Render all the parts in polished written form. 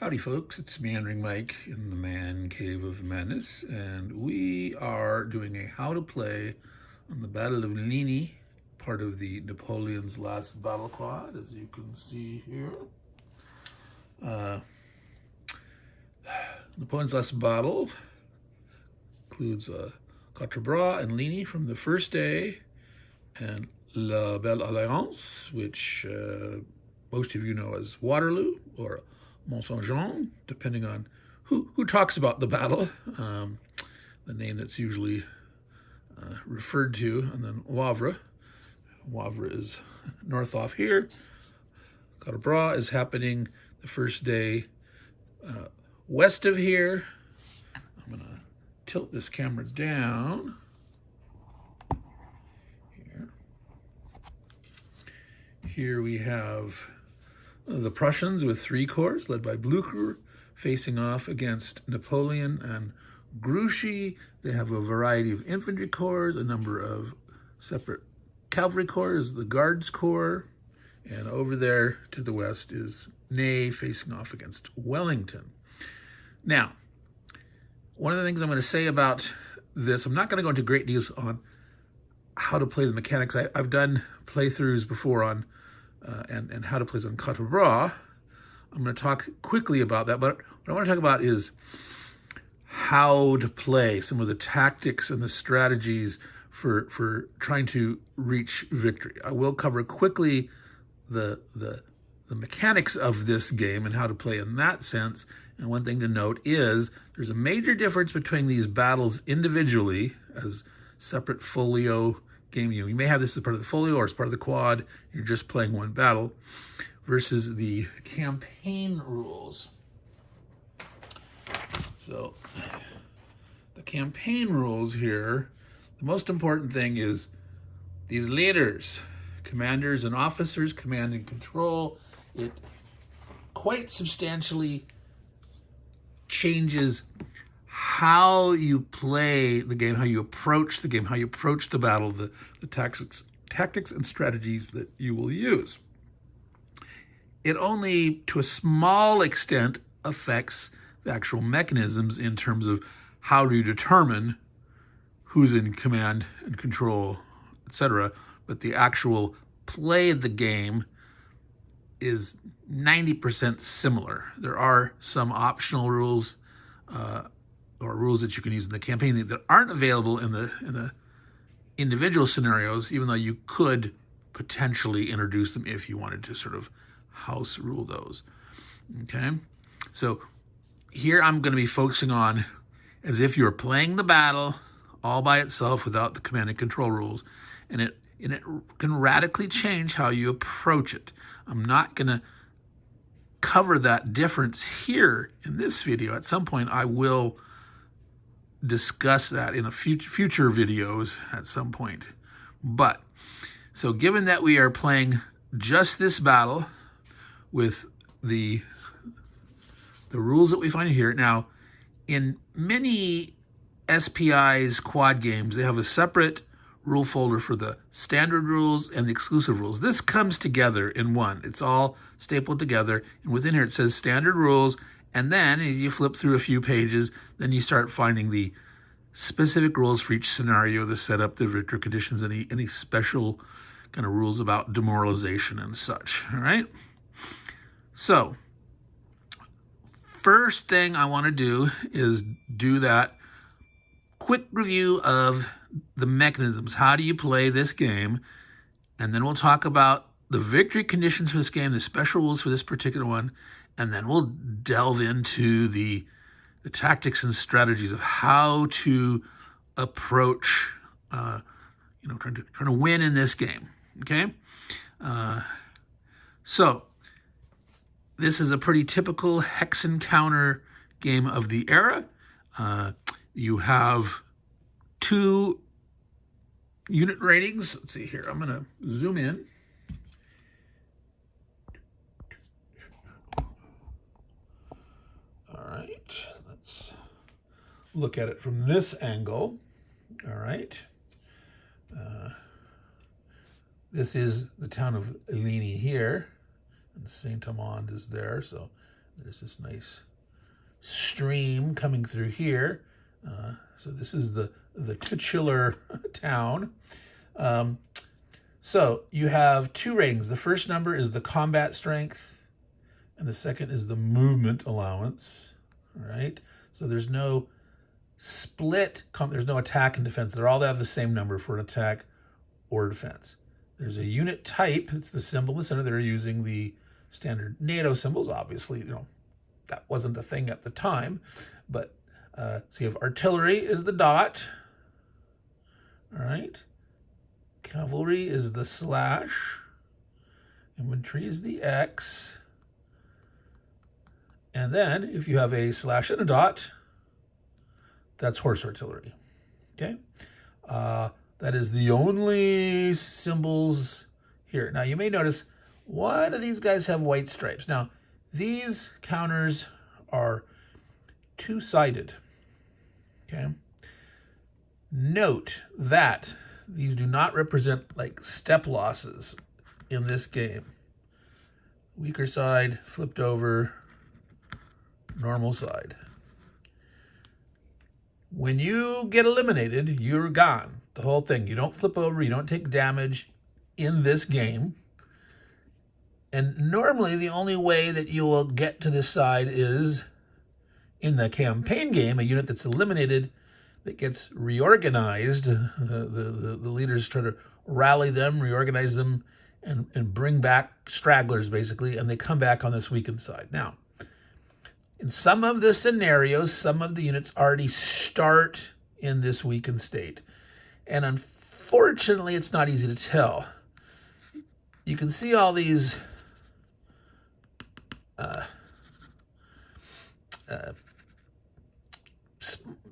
Howdy folks, it's Meandering Mike in the Man Cave of Madness, and we are doing a how to play on the Battle of Ligny, part of the Napoleon's last battle quad, as you can see here. Napoleon's last battle includes Quatre Bras and Ligny from the first day, and La Belle Alliance, which most of you know as Waterloo, or Mont Saint-Jean, depending on who talks about the battle, the name that's usually referred to, and then Wavre. Wavre is north off here. Quatre Bras is happening the first day west of here. I'm going to tilt this camera down. Here we have the Prussians with 3 corps, led by Blucher, facing off against Napoleon and Grouchy. They have a variety of infantry corps, a number of separate cavalry corps, the Guards Corps, and over there to the west is Ney facing off against Wellington. Now, one of the things I'm going to say about this, I'm not going to go into great deals on how to play the mechanics. I've done playthroughs before on and how to play on Quatre Bras. I'm going to talk quickly about that, but what I want to talk about is how to play, some of the tactics and the strategies for trying to reach victory. I will cover quickly the mechanics of this game and how to play in that sense. And one thing to note is there's a major difference between these battles individually as separate folio game. You may have this as part of the folio or as part of the quad. You're just playing one battle versus the campaign rules. So the campaign rules here, the most important thing is these leaders, commanders and officers, command and control. It quite substantially changes how you play the game, how you approach the game, how you approach the battle, the tactics and strategies that you will use. It only, to a small extent, affects the actual mechanisms in terms of how do you determine who's in command and control, etc. But the actual play of the game is 90% similar. There are some optional rules or rules that you can use in the campaign that aren't available in the individual scenarios, even though you could potentially introduce them if you wanted to sort of house rule those. Okay, so here I'm going to be focusing on as if you're playing the battle all by itself without the command and control rules, and it can radically change how you approach it. I'm not going to cover that difference here in this video. At some point I will discuss that in a future videos at some point. But so given that we are playing just this battle with the rules that we find here, now in many SPI's quad games they have a separate rule folder for the standard rules and the exclusive rules. This comes together in one. It's all stapled together, and within here it says standard rules, and then as you flip through a few pages, then you start finding the specific rules for each scenario, the setup, the victory conditions, any special kind of rules about demoralization and such. All right? So, first thing I want to do is do that quick review of the mechanisms. How do you play this game? And then we'll talk about the victory conditions for this game, the special rules for this particular one, and then we'll delve into the tactics and strategies of how to approach, trying to win in this game. Okay, so this is a pretty typical hex encounter game of the era. You have 2 unit ratings. Let's see here. I'm going to zoom in. All right. Let's look at it from this angle. All right. This is the town of Ligny here, and Saint-Amand is there. So There's this nice stream coming through here. So this is the titular town. So you have two ratings. The first number is the combat strength, and the second is the movement allowance. All right. So there's no split. There's no attack and defense. They're all have the same number for an attack or defense. There's a unit type. It's the symbol in the center. They're using the standard NATO symbols. Obviously, that wasn't a thing at the time, but so you have artillery is the dot. All right. Cavalry is the slash. Infantry is the X. And then if you have a slash and a dot, that's horse artillery. Okay. That is the only symbols here. Now you may notice one of these guys have white stripes. Now these counters are two-sided. Okay. Note that these do not represent like step losses in this game. Weaker side, flipped over, normal side. When you get eliminated, you're gone. The whole thing. You don't flip over, you don't take damage in this game. And normally the only way that you will get to this side is in the campaign game, a unit that's eliminated that gets reorganized. The leaders try to rally them, reorganize them, and bring back stragglers, basically, and they come back on this weakened side. Now, in some of the scenarios, some of the units already start in this weakened state. And unfortunately, it's not easy to tell. You can see all these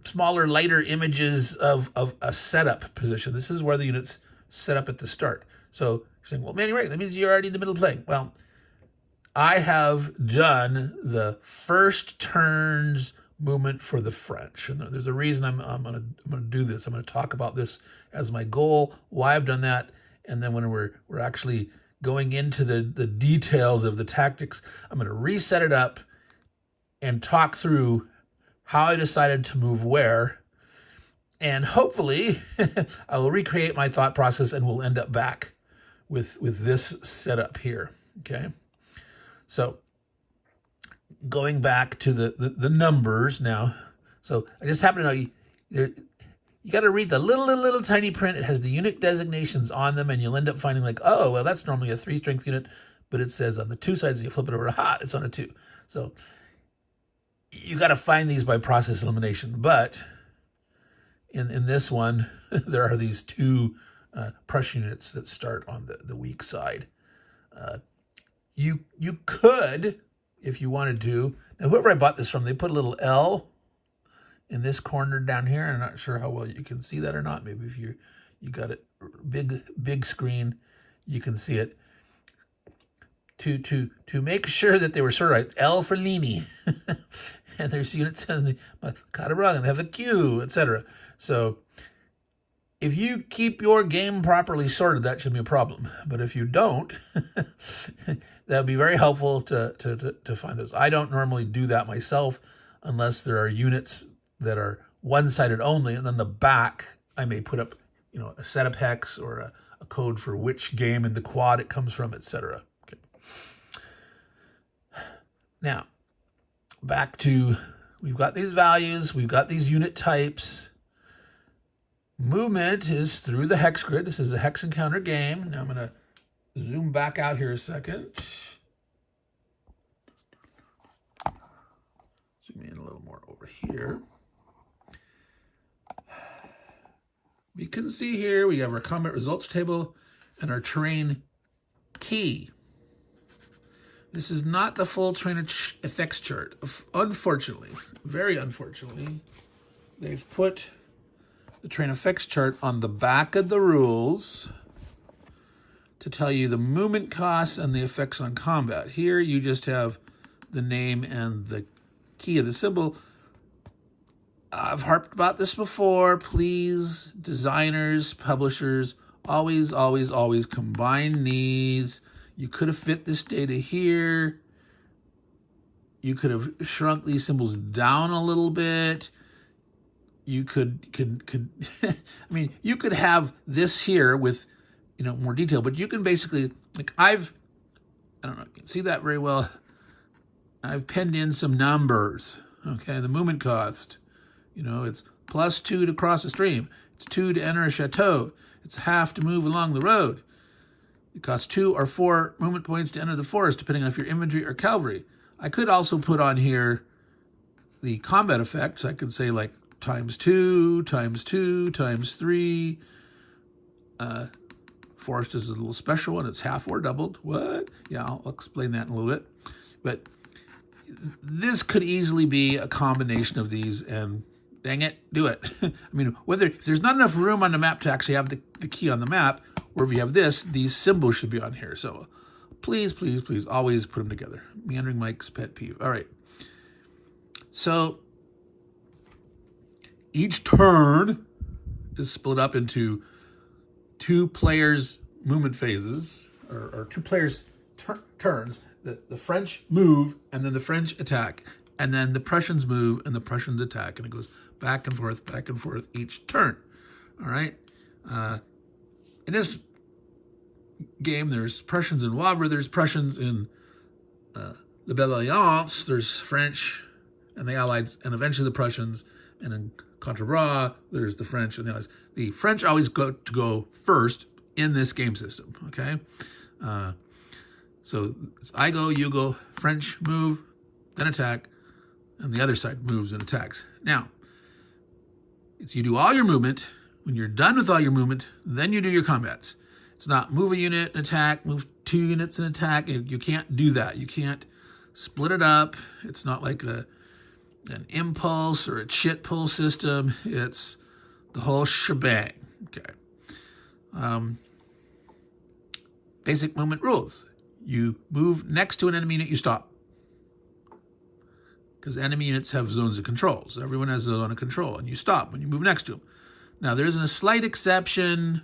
smaller, lighter images of a setup position. This is where the units set up at the start. So you're saying, well, man, you're right. That means you're already in the middle of playing. Well, I have done the first turn's movement for the French. And there's a reason I'm gonna do this. I'm gonna talk about this as my goal, why I've done that, and then when we're actually going into the details of the tactics, I'm gonna reset it up and talk through how I decided to move where, and hopefully I will recreate my thought process and we'll end up back with this setup here, okay? So going back to the numbers now. So I just happen to know you got to read the little tiny print. It has the unit designations on them, and you'll end up finding like, oh, well, that's normally a 3-strength unit, but it says on the 2 sides, you flip it over, it's on a 2. So you got to find these by process elimination. But in this one, there are these 2 Prussian units that start on the weak side. You could, if you wanted to. Now, whoever I bought this from, they put a little L in this corner down here. I'm not sure how well you can see that or not. Maybe if you got it big screen, you can see it. To make sure that they were sort of right, L for Ligny. And there's units in the Hexagon, and they have a Q, etc. So if you keep your game properly sorted, that should be a problem. But if you don't, that would be very helpful to find those. I don't normally do that myself unless there are units that are one-sided only, and then the back I may put up, a setup hex or a code for which game in the quad it comes from, etc. Okay. Now, back to, we've got these values, we've got these unit types. Movement is through the hex grid. This is a hex encounter game. Now I'm going to zoom back out here a second. Zoom in a little more over here. We can see here we have our combat results table and our terrain key. This is not the full terrain effects chart. Unfortunately, very unfortunately, they've put the terrain effects chart on the back of the rules to tell you the movement costs and the effects on combat. Here you just have the name and the key of the symbol. I've harped about this before. Please, designers, publishers, always, always, always combine these. You could have fit this data here. You could have shrunk these symbols down a little bit. You could I mean, you could have this here with, more detail, but you can basically, like I don't know, you can see that very well. I've penned in some numbers, okay? The movement cost, it's +2 to cross a stream. It's 2 to enter a chateau. It's half to move along the road. It costs 2 or 4 movement points to enter the forest, depending on if you're infantry or cavalry. I could also put on here the combat effects. I could say like ×2, ×2, ×3. Forest is a little special one. It's half or doubled. What? Yeah, I'll explain that in a little bit. But this could easily be a combination of these, and dang it, do it. I mean, if there's not enough room on the map to actually have the key on the map, or if you have this, these symbols should be on here. So please, please, please, always put them together. Meandering Mike's pet peeve. All right. So each turn is split up into 2 players' movement phases, or 2 players' turns. The French move, and then the French attack, and then the Prussians move, and the Prussians attack, and it goes back and forth each turn. All right. In this game, there's Prussians in Wavre, there's Prussians in the Belle Alliance, there's French and the Allies, and eventually the Prussians, and in Contre Bras, there's the French and the Allies. The French always go first in this game system, okay? So it's I go, you go, French move, then attack, and the other side moves and attacks. Now, it's you do all your movement. When you're done with all your movement, then you do your combats. It's not move a unit and attack, move 2 units and attack. You can't do that. You can't split it up. It's not like an impulse or a chit pull system. It's the whole shebang. Okay. Basic movement rules. You move next to an enemy unit, you stop. Because enemy units have zones of control. So everyone has a zone of control, and you stop when you move next to them. Now, there's a slight exception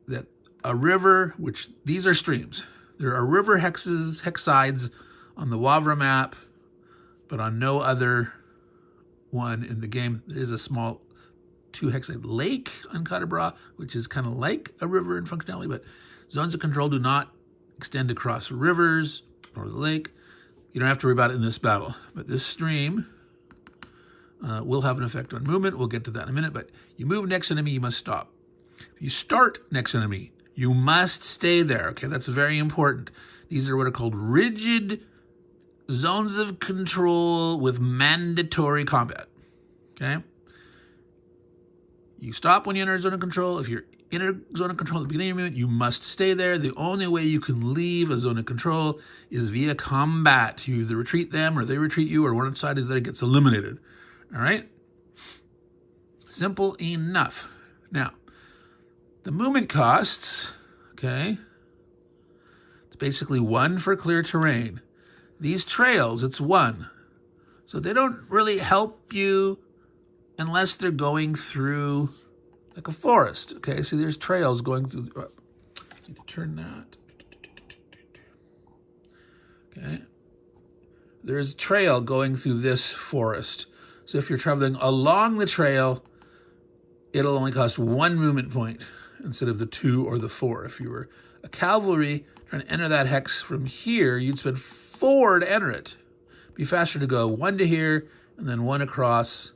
that a river, which these are streams. There are river hexides on the Wavre map, but on no other one in the game. There is a small 2-hexide lake on Quatre Bras, which is kind of like a river in functionality, but zones of control do not extend across rivers or the lake. You don't have to worry about it in this battle, but this stream will have an effect on movement. We'll get to that in a minute, but you move next enemy, you must stop. If you start next enemy, you must stay there, okay? That's very important. These are what are called rigid zones of control with mandatory combat, okay? You stop when you enter a zone of control. If you're in a zone of control at the beginning of your movement, you must stay there. The only way you can leave a zone of control is via combat. You either retreat them or they retreat you, or one side of that gets eliminated. All right? Simple enough. Now, the movement costs, okay, it's basically 1 for clear terrain. These trails, it's 1. So they don't really help you unless they're going through like a forest, okay? See, there's trails going through. I need to turn that. Okay. There's a trail going through this forest. So if you're traveling along the trail, it'll only cost 1 movement point instead of the 2 or the 4. If you were a cavalry trying to enter that hex from here, you'd spend 4 to enter it. It'd be faster to go 1 to here and then 1 across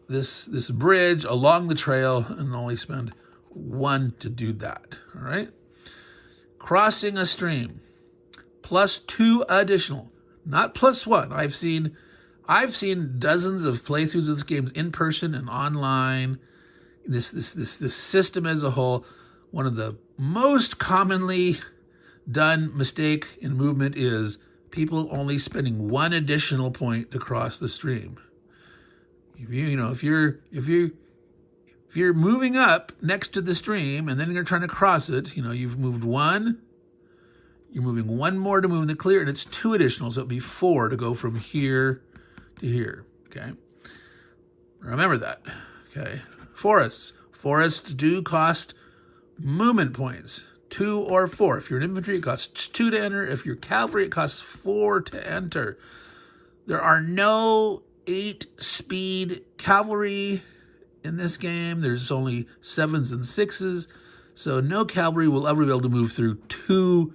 this bridge along the trail, and only spend 1 to do that. All right. Crossing a stream, +2 additional, not +1. I've seen dozens of playthroughs of this games in person and online. This system as a whole, one of the most commonly done mistake in movement is people only spending 1 additional point to cross the stream. If you're moving up next to the stream and then you're trying to cross it, you've moved 1. You're moving 1 more to move in the clear, and it's 2 additional, so it'd be 4 to go from here to here. Okay, remember that. Okay, forests do cost movement points. 2 or 4. If you're an infantry, it costs 2 to enter. If you're cavalry, it costs 4 to enter. There are no 8-speed cavalry in this game. There's only 7s and 6s. So no cavalry will ever be able to move through 2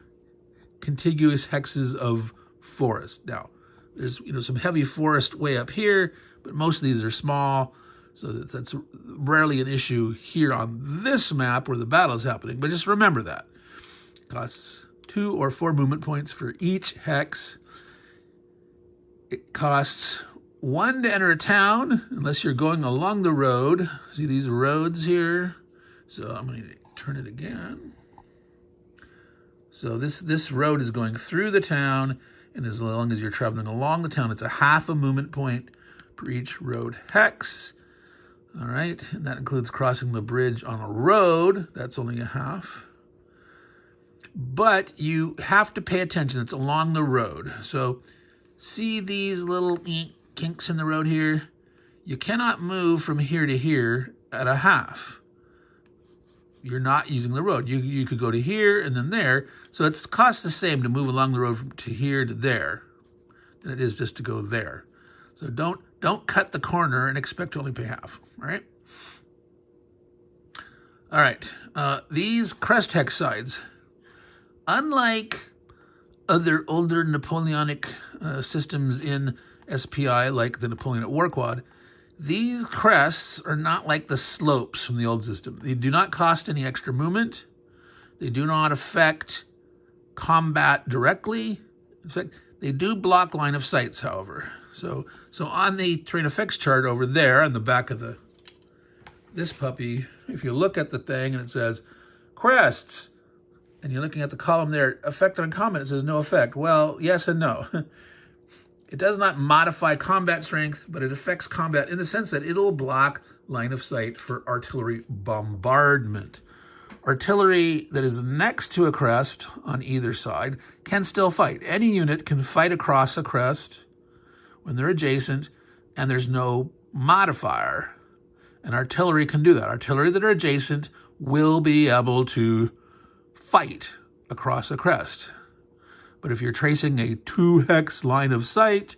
contiguous hexes of forest. Now, there's some heavy forest way up here, but most of these are small. So that's rarely an issue here on this map where the battle is happening. But just remember that. It costs 2 or 4 movement points for each hex. It costs 1 to enter a town, unless you're going along the road. See these roads here? So I'm going to turn it again. So this road is going through the town, and as long as you're traveling along the town, it's a half a movement point for each road hex. All right, and that includes crossing the bridge on a road. That's only a half. But you have to pay attention. It's along the road. So see these little kinks in the road here? You cannot move from here to here at a half. You're not using the road. You could go to here and then there. So it costs the same to move along the road from to here to there than it is just to go there. So don't cut the corner and expect to only pay half, all right? All right, these crest hex sides, unlike other older Napoleonic systems in SPI, like the Napoleonic War Quad, these crests are not like the slopes from the old system. They do not cost any extra movement. They do not affect combat directly. In fact, they do block line of sights, however. So on the terrain effects chart over there on the back of this puppy, if you look at the thing and it says crests, and you're looking at the column there, effect on combat, it says no effect. Well, yes and no. It does not modify combat strength, but it affects combat in the sense that it'll block line of sight for artillery bombardment. Artillery that is next to a crest on either side can still fight. Any unit can fight across a crest when they're adjacent and there's no modifier. And artillery can do that. Artillery that are adjacent will be able to fight across a crest. But if you're tracing a 2-hex line of sight,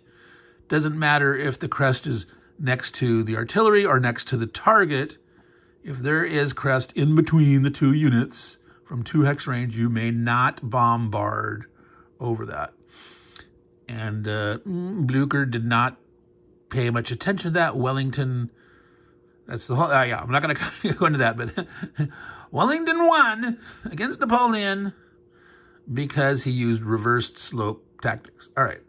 doesn't matter if the crest is next to the artillery or next to the target. If there is crest in between the 2 units from 2-hex range, you may not bombard over that. And Blucher did not pay much attention to that. Wellington, that's the whole, yeah, I'm not going to go into that, but Wellington won against Napoleon because he used reversed slope tactics. All right.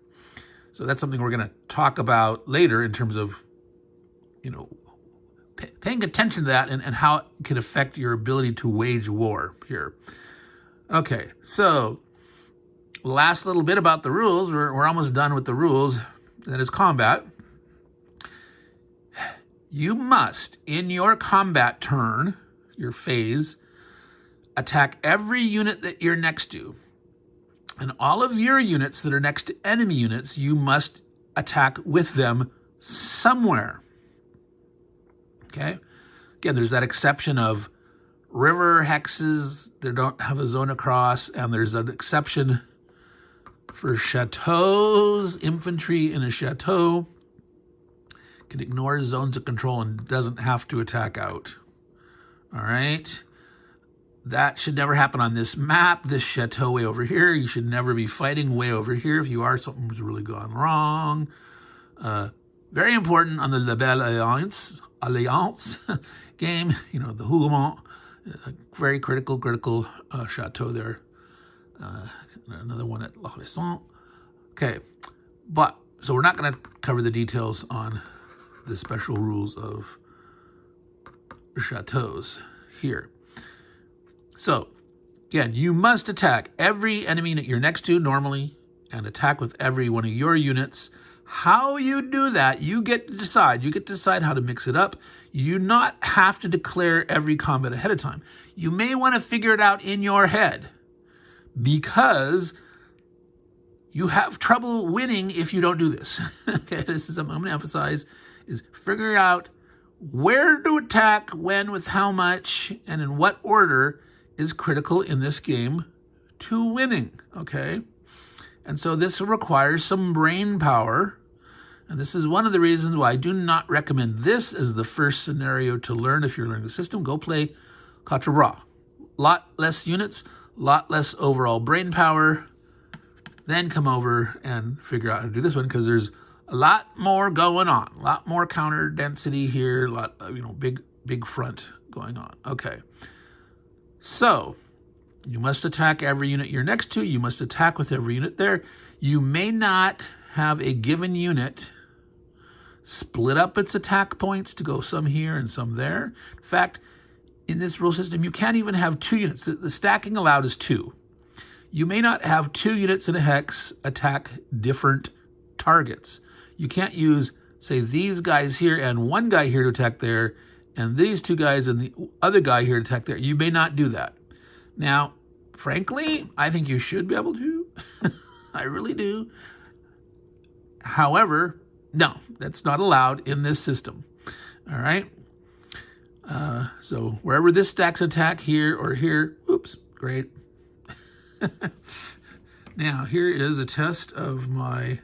So that's something we're going to talk about later in terms of, paying attention to that and how it can affect your ability to wage war here. Okay. So last little bit about the rules. We're almost done with the rules. That is combat. You must, in your combat turn, your phase, attack every unit that you're next to. And all of your units that are next to enemy units, you must attack with them somewhere. Okay? Again, there's that exception of river hexes that don't have a zone across, and there's an exception for chateaus. Infantry in a chateau can ignore zones of control and doesn't have to attack out. All right? That should never happen on this map. This chateau way over here, you should never be fighting way over here. If you are, something's really gone wrong. Very important on the La Belle Alliance game, the Hougoumont, very critical chateau there. Another one at La Haisson. Okay, so we're not going to cover the details on the special rules of chateaus here. So, again, you must attack every enemy unit you're next to normally and attack with every one of your units. How you do that, you get to decide. You get to decide how to mix it up. You do not have to declare every combat ahead of time. You may want to figure it out in your head because you have trouble winning if you don't do this. Okay, this is something I'm going to emphasize, is figuring out where to attack, when, with how much, and in what order is critical in this game to winning, okay? And so this requires some brain power. And this is one of the reasons why I do not recommend this as the first scenario to learn if you're learning the system. Go play Quatre Bras. Lot less units, lot less overall brain power. Then come over and figure out how to do this one, because there's a lot more going on. A lot more counter density here, a lot, big front going on. Okay. So you must attack every unit you're next to. You must attack with every unit there. You may not have a given unit split up its attack points to go some here and some there. In fact, in this rule system, you can't even have 2 units. The stacking allowed is 2. You may not have 2 units in a hex attack different targets. You can't use, say, these guys here and one guy here to attack there, and these 2 guys and the other guy here to attack there. You may not do that. Now, frankly, I think you should be able to. I really do. However, no, that's not allowed in this system. All right? So wherever this stacks attack, here or here, oops, great. Now, here is a test of my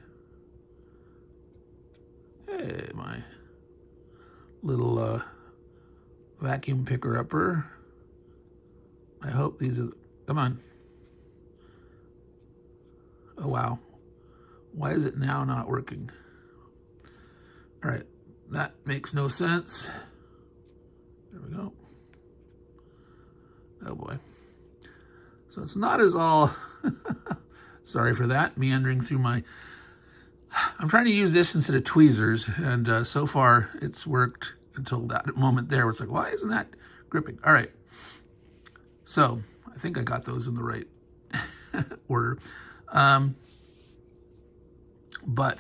little vacuum picker-upper. I hope these are, come on. Oh, wow. Why is it now not working? All right, that makes no sense. There we go. Oh boy. So it's not as all, sorry for that, meandering through my, I'm trying to use this instead of tweezers, and so far it's worked until that moment there where it's like, why isn't that gripping? All right. So I think I got those in the right order. But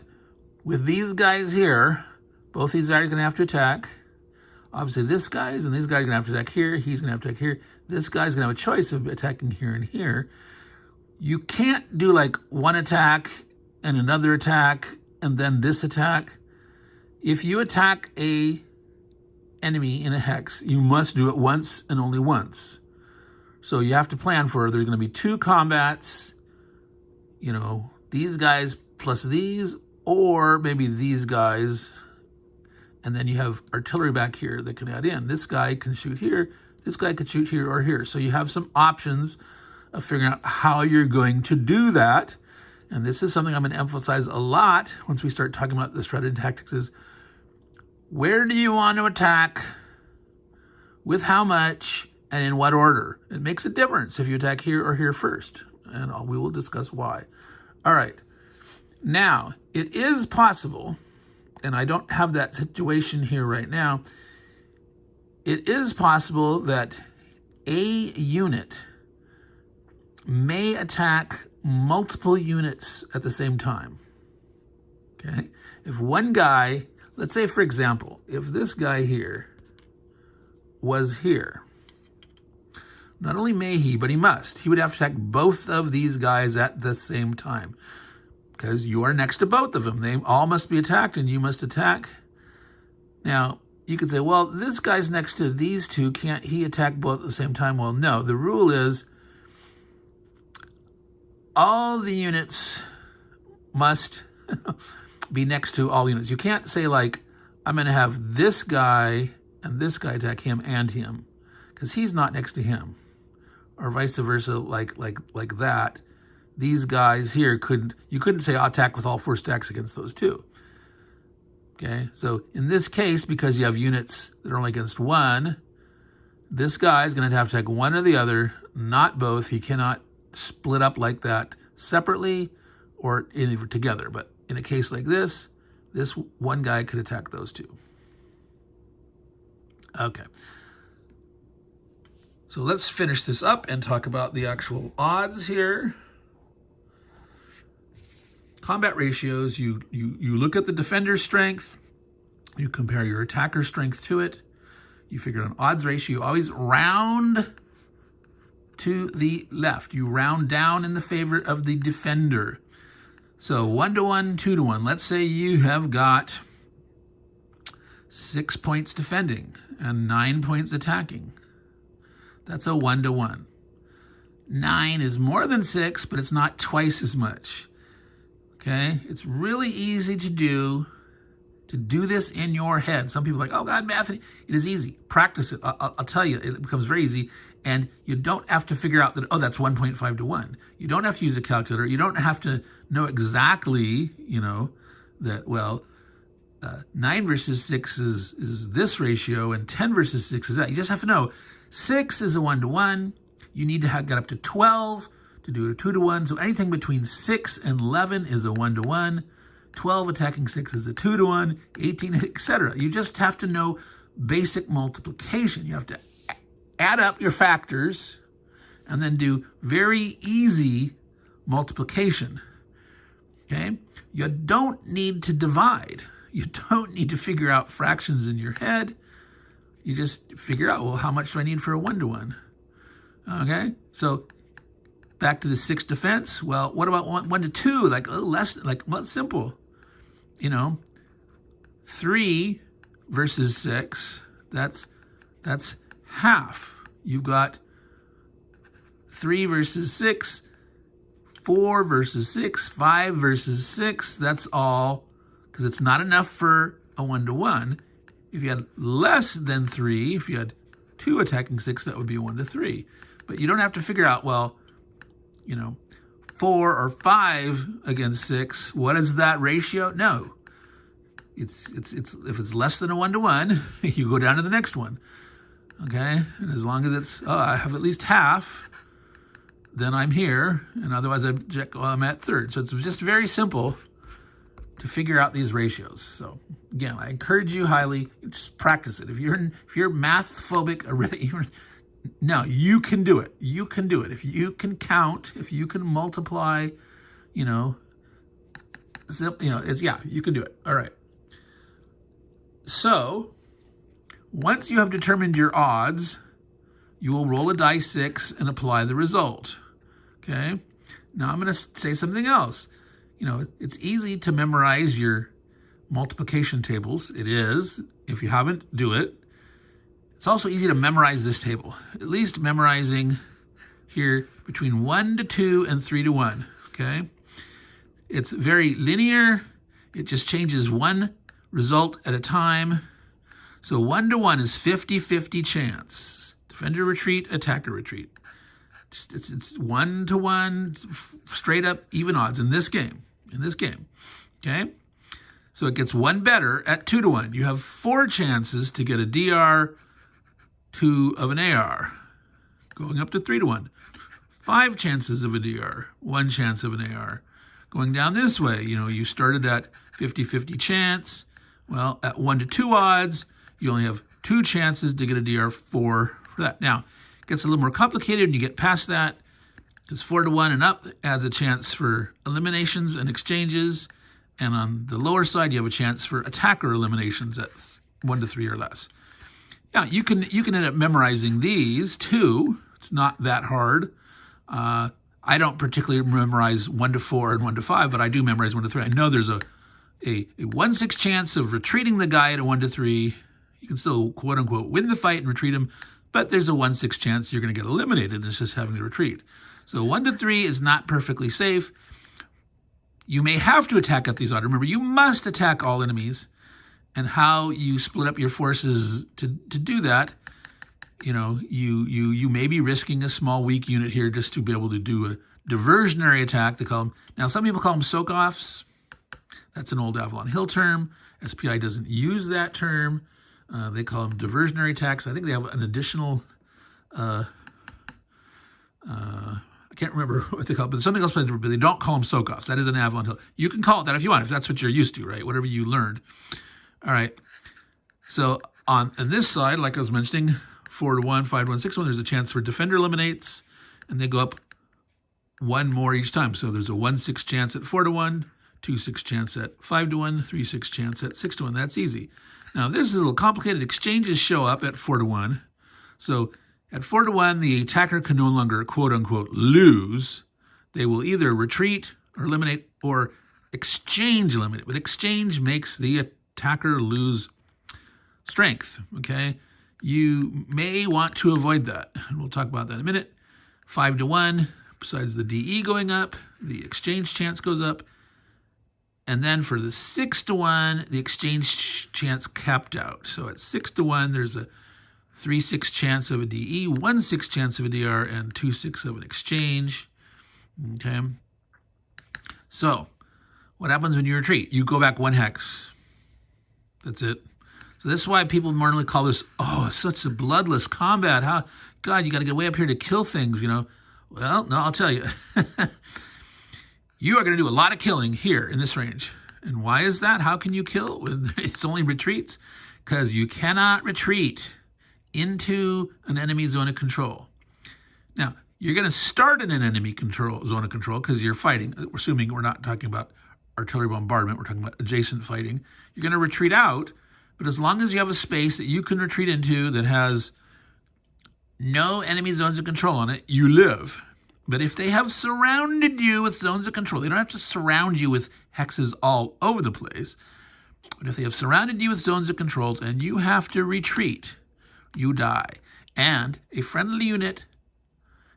with these guys here, both these guys are going to have to attack. Obviously, this guy's and these guys are going to have to attack here. He's going to have to attack here. This guy's going to have a choice of attacking here and here. You can't do like one attack and another attack and then this attack. If you attack a enemy in a hex, you must do it once and only once. So you have to plan for, there's going to be 2 combats, you know, these guys plus these, or maybe these guys, and then you have artillery back here that can add in. This guy can shoot here, this guy could shoot here or here. So you have some options of figuring out how you're going to do that. And this is something I'm going to emphasize a lot once we start talking about the strategy and tactics is, where do you want to attack, with how much, and in what order? It makes a difference if you attack here or here first. And we will discuss why. All right. Now, it is possible, and I don't have that situation here right now, it is possible that a unit may attack multiple units at the same time. Okay? If one guy, let's say for example, if this guy here was here, not only may he, but he must. He would have to attack both of these guys at the same time, because you are next to both of them. They all must be attacked and you must attack. Now, you could say, well, this guy's next to these 2. Can't he attack both at the same time? Well, no. The rule is all the units must be next to all units. You can't say, like, I'm going to have this guy and this guy attack him and him, because he's not next to him. Or vice versa, like that. These guys here you couldn't say I'll attack with all 4 stacks against those 2. Okay, so in this case, because you have units that are only against 1, this guy is going to have to attack one or the other, not both. He cannot split up like that separately or either together. But in a case like this one guy could attack those 2. Okay. So let's finish this up and talk about the actual odds here. Combat ratios, you look at the defender's strength, you compare your attacker's strength to it, you figure out an odds ratio, you always round to the left. You round down in the favor of the defender. So 1-to-1, 2-to-1. Let's say you have got 6 points defending and 9 points attacking. That's a 1-to-1. 9 is more than 6, but it's not twice as much. Okay, it's really easy to do this in your head. Some people are like, oh God, math, it is easy. Practice it. I'll tell you, it becomes very easy. And you don't have to figure out that, oh, that's 1.5 to 1. You don't have to use a calculator. You don't have to know exactly, that, well, 9 versus 6 is this ratio, and 10 versus 6 is that. You just have to know 6 is a 1 to 1. You need to get up to 12 to do a 2 to 1. So anything between 6 and 11 is a 1 to 1. 12 attacking 6 is a 2 to 1. 18, etc. You just have to know basic multiplication. You have to add up your factors and then do very easy multiplication. Okay? You don't need to divide. You don't need to figure out fractions in your head. You just figure out, well, how much do I need for a 1 to 1? Okay? So back to the 6 defense. Well, what about 1 to 2? Like, less, well, simple. 3 versus 6, that's half. You've got 3 versus 6, 4 versus 6, 5 versus 6. That's all, because it's not enough for a 1 to 1. If you had less than 3, if you had 2 attacking 6, that would be a 1 to 3. But you don't have to figure out, well, 4 or 5 against 6. What is that ratio? No. It's if it's less than a 1 to 1, you go down to the next one. Okay? And as long as it's, I have at least half, then I'm here. And otherwise I'm at third. So it's just very simple to figure out these ratios. So again, I encourage you highly, just practice it. If you're math phobic, no, you can do it. You can do it. If you can count, if you can multiply, you can do it. All right. So once you have determined your odds, you will roll a die 6 and apply the result. Okay. Now I'm going to say something else. It's easy to memorize your multiplication tables. It is. If you haven't, do it. It's also easy to memorize this table, at least memorizing here between 1 to 2 and 3 to 1, okay? It's very linear. It just changes one result at a time. So 1 to 1 is 50-50 chance. Defender retreat, attacker retreat. It's 1 to 1, straight up even odds in this game, okay? So it gets one better at 2 to 1. You have 4 chances to get a DR, 2 of an AR, going up to 3 to 1. 5 chances of a DR, 1 chance of an AR. Going down this way, you started at 50-50 chance. Well, at 1 to 2 odds, you only have 2 chances to get a DR4 for that. Now, it gets a little more complicated when you get past that, because 4 to 1 and up adds a chance for eliminations and exchanges. And on the lower side, you have a chance for attacker eliminations at 1 to 3 or less. Now, you can end up memorizing these too. It's not that hard. I don't particularly memorize 1 to 4 and 1 to 5, but I do memorize 1 to 3. I know there's a 1/6 chance of retreating the guy at a 1 to 3. You can still, quote unquote, win the fight and retreat him, but there's a 1/6 chance you're going to get eliminated. It's just having to retreat. So 1 to 3 is not perfectly safe. You may have to attack at these odds. Remember, you must attack all enemies. And how you split up your forces to do that, you may be risking a small weak unit here just to be able to do a diversionary attack. They call them, now some people call them soak-offs. That's an old Avalon Hill term. SPI doesn't use that term. They call them diversionary attacks. I think they have an additional, I can't remember what they call it, but something else, but they don't call them soak-offs. That is an Avalon Hill. You can call it that if you want, if that's what you're used to, right? Whatever you learned. All right, so on this side, like I was mentioning, 4 to 1, 5 to 1, 6 to 1, there's a chance for defender eliminates, and they go up 1 more each time. So there's a 1/6 chance at 4 to 1, 2/6 chance at 5 to 1, 3/6 chance at 6 to 1. That's easy. Now, this is a little complicated. Exchanges show up at 4 to 1. So at 4 to 1, the attacker can no longer, quote unquote, lose. They will either retreat or eliminate or exchange eliminate. But exchange makes the attacker lose strength, okay? You may want to avoid that, and we'll talk about that in a minute. 5 to 1. Besides the DE going up, the exchange chance goes up. And then for the 6 to 1, the exchange chance capped out. So at 6 to 1, there's a 3/6 chance of a DE, 1/6 chance of a DR, and 2/6 of an exchange. Okay. So what happens when you retreat? You go back 1 hex. That's it. So this is why people normally call this, oh, such a bloodless combat. How, God, you got to get way up here to kill things, you know. Well, no, I'll tell you. You are going to do a lot of killing here in this range. And why is that? How can you kill when it's only retreats? Because you cannot retreat into an enemy zone of control. Now, you're going to start in an enemy zone of control because you're fighting. We're assuming we're not talking about artillery bombardment. We're talking about adjacent fighting. You're going to retreat out, but as long as you have a space that you can retreat into that has no enemy zones of control on it, you live. But if they have surrounded you with zones of control, they don't have to surround you with hexes all over the place. But if they have surrounded you with zones of control and you have to retreat, you die. And a friendly unit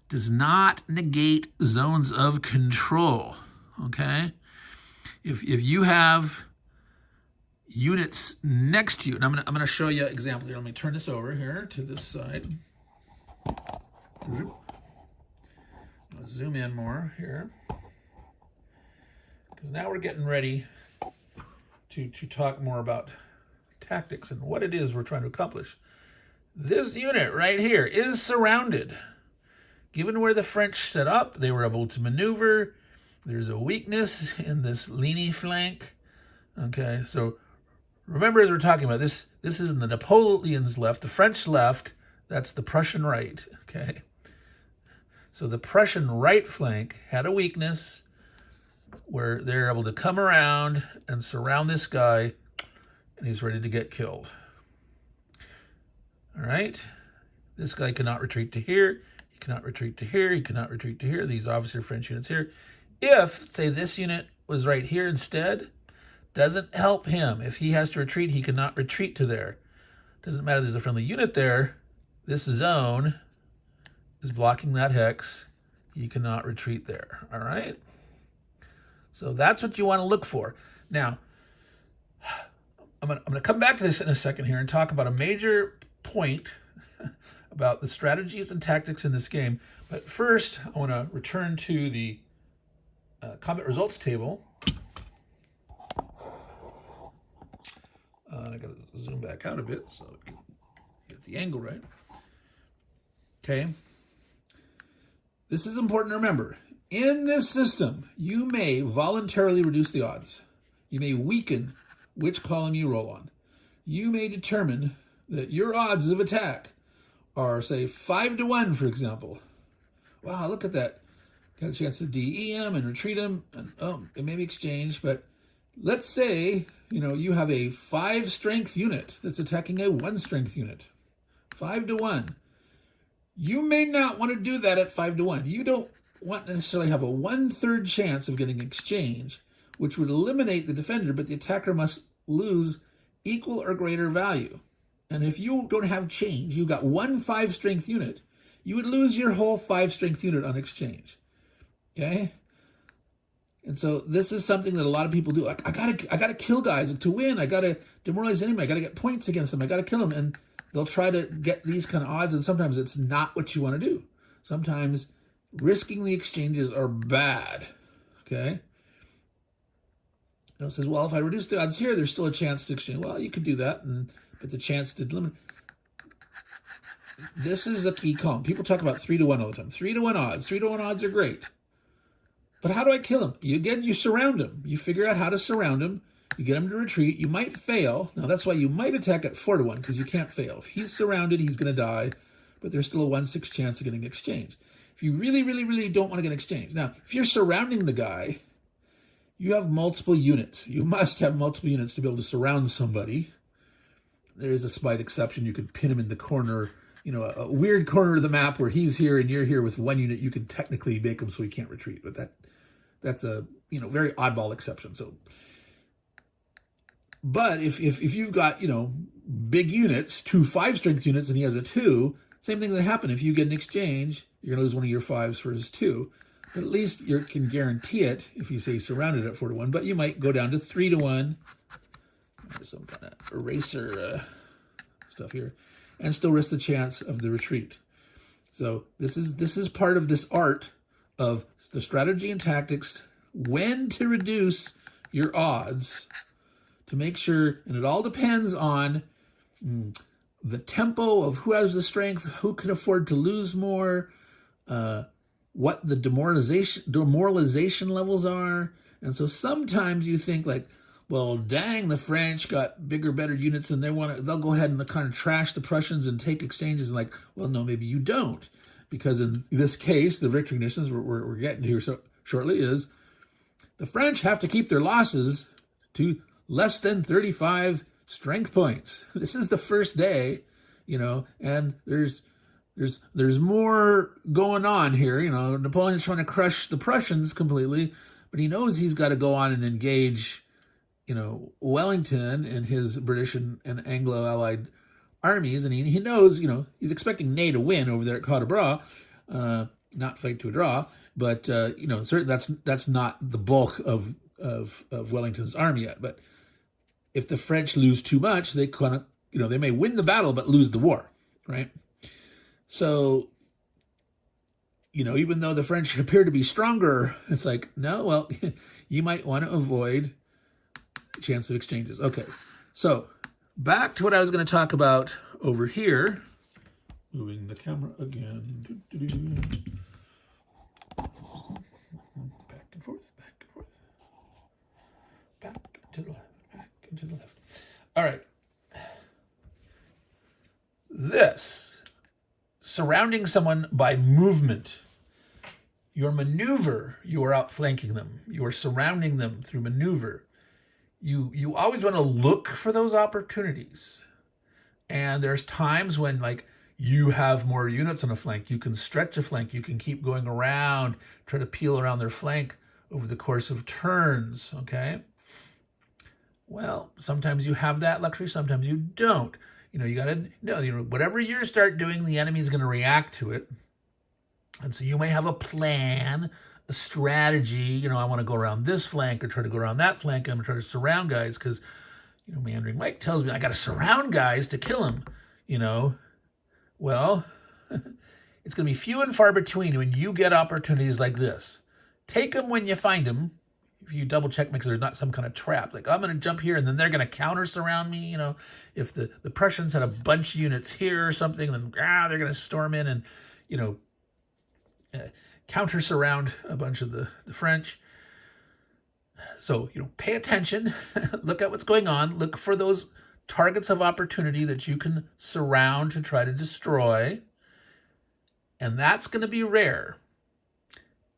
does not negate zones of control, okay? If you have units next to you, and I'm gonna show you an example here. Let me turn this over here to this side. I'll zoom in more here, because now we're getting ready to talk more about tactics and what it is we're trying to accomplish. This unit right here is surrounded. Given where the French set up, they were able to maneuver. There's a weakness in this Ligny flank. Okay, so remember, as we're talking about this is the Napoleon's left, the French left, that's the Prussian right, okay? So the Prussian right flank had a weakness where they're able to come around and surround this guy, and he's ready to get killed. All right, this guy cannot retreat to here, he cannot retreat to here, he cannot retreat to here. These obviously are French units here. If, say, this unit was right here instead, doesn't help him. If he has to retreat, he cannot retreat to there. Doesn't matter, there's a friendly unit there. This zone is blocking that hex. You cannot retreat there, all right? So that's what you want to look for. Now, I'm gonna come back to this in a second here and talk about a major point about the strategies and tactics in this game. But first, I want to return to the combat results table. I got to zoom back out a bit so I can get the angle right. Okay. This is important to remember. In this system, you may voluntarily reduce the odds. You may weaken which column you roll on. You may determine that your odds of attack are, say, 5 to 1, for example. Wow, look at that. Got a chance to DE him and retreat him, and it may be exchanged, but let's say, you have a 5 strength unit that's attacking a 1 strength unit. 5 to 1. You may not want to do that at 5 to 1. You don't want to necessarily have a 1/3 chance of getting exchange, which would eliminate the defender, but the attacker must lose equal or greater value. And if you don't have change, you've got 1 5 strength unit, you would lose your whole 5 strength unit on exchange. Okay? And so this is something that a lot of people do. I gotta kill guys to win. I gotta demoralize the enemy. I gotta get points against them. I gotta kill them. And they'll try to get these kind of odds, and sometimes it's not what you want to do. Sometimes risking the exchanges are bad. Okay? It says, well, if I reduce the odds here, there's still a chance to exchange. Well, you could do that, but the chance to limit. This is a key column. People talk about 3 to 1 all the time. 3 to 1 odds. 3 to 1 odds are great. But how do I kill him? You surround him. You figure out how to surround him. You get him to retreat. You might fail. Now, that's why you might attack at 4 to 1, because you can't fail. If he's surrounded, he's going to die, but there's still a 1/6 chance of getting exchanged. If you really, really, really don't want to get exchanged. Now, if you're surrounding the guy, you have multiple units. You must have multiple units to be able to surround somebody. There is a slight exception. You could pin him in the corner, a weird corner of the map where he's here and you're here with 1 unit. You can technically make him so he can't retreat, but that's a very oddball exception. So, but if you've got big units, 2 5 strength units, and he has a 2, Same thing that happen if you get an exchange, you're going to lose one of your 5s for his 2. But at least you can guarantee it if you say surrounded at 4-1, but you might go down to 3-1. Some kind of eraser stuff here, and still risk the chance of the retreat. So this is part of this art of the strategy and tactics, when to reduce your odds to make sure, and it all depends on the tempo of who has the strength, who can afford to lose more, what the demoralization levels are. And so sometimes you think like, well, dang, the French got bigger, better units, and they'll go ahead and kind of trash the Prussians and take exchanges. And like, well, no, maybe you don't, because in this case, the victory conditions we're getting to here so shortly is the French have to keep their losses to less than 35 strength points. This is the first day, and there's more going on here. Napoleon's trying to crush the Prussians completely, but he knows he's got to go on and engage Wellington and his British and Anglo-allied armies, and he knows, he's expecting Ney to win over there at Quatre Bras, not fight to a draw, but certainly that's not the bulk of Wellington's army yet. But if the French lose too much, they kind of, they may win the battle but lose the war, right? So, even though the French appear to be stronger, it's like, no, well, you might want to avoid chance of exchanges. Okay, so back to what I was going to talk about over here. Moving the camera again. Back and forth, back and forth. Back to the left, back and to the left. All right. This, surrounding someone by movement. Your maneuver, you are outflanking them. You are surrounding them through maneuver. You always want to look for those opportunities. And there's times when, like, you have more units on a flank. You can stretch a flank. You can keep going around, try to peel around their flank over the course of turns, okay? Well, sometimes you have that luxury. Sometimes you don't. You got to know, whatever you start doing, the enemy is going to react to it. And so you may have a plan, a strategy, I want to go around this flank or try to go around that flank. I'm going to try to surround guys because, Meandering Mike tells me I got to surround guys to kill him, Well, it's going to be few and far between when you get opportunities like this. Take them when you find them. If you double check, make sure there's not some kind of trap. Like, I'm going to jump here and then they're going to counter surround me. If the Prussians had a bunch of units here or something, then they're going to storm in and, counter surround a bunch of the French. So, pay attention, look at what's going on, look for those targets of opportunity that you can surround to try to destroy. And that's going to be rare.